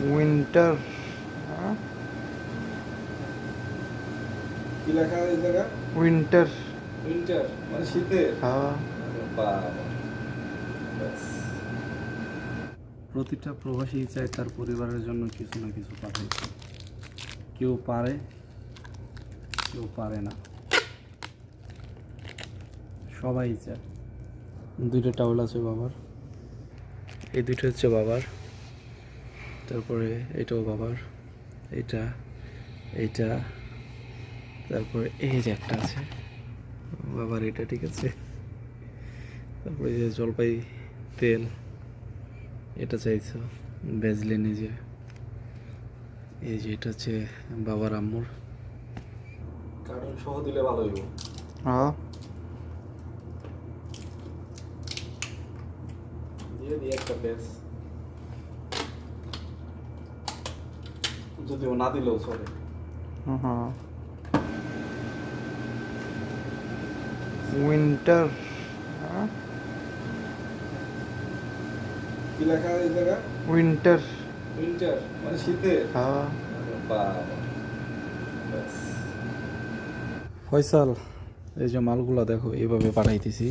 Winter. কি লেখা এই জায়গা? উইন্টার। উইন্টার মানে শীতের। হ্যাঁ। বাবা, প্রতিটা প্রবাসী চায় তার পরিবারের জন্য কিছু না কিছু পাঠাইতে। কেউ পারে, কেউ পারে না, সবাই চায়। দুইটা টাওয়াল আছে বাবার, এই দুইটা হচ্ছে বাবার, তারপরে এটাও বাবার, এইটা, এইটা, তারপরে এই যে একটা আছে বাবার, এটা ঠিক আছে। তারপরে যে জলপাই তেল, এটা চাইছো ভেজলিন, এই যে এটা হচ্ছে বাবার আম্মুর। কার্টুন সহ দিলে ভালো হইব। হ্যাঁ। দিয়ে দিয়ে একটা পেজ, যদিও না দিলেও চলে। হ্যাঁ। উইন্টার। কি লেখা এই জায়গা? উইন্টার। উইন্টার মানে শীতের। হ্যাঁ। বাবা, ফয়সাল, এই যে মালগুলা দেখো এইভাবে পাঠাইতেছি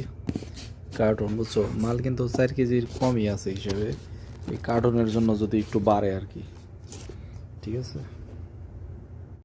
কার্টুন, বুঝছো? মাল কিন্তু 4 কেজির কমই আছে হিসেবে, এই কার্টুনের জন্য যদি একটু বাড়ে আর কি, ঠিক আছে।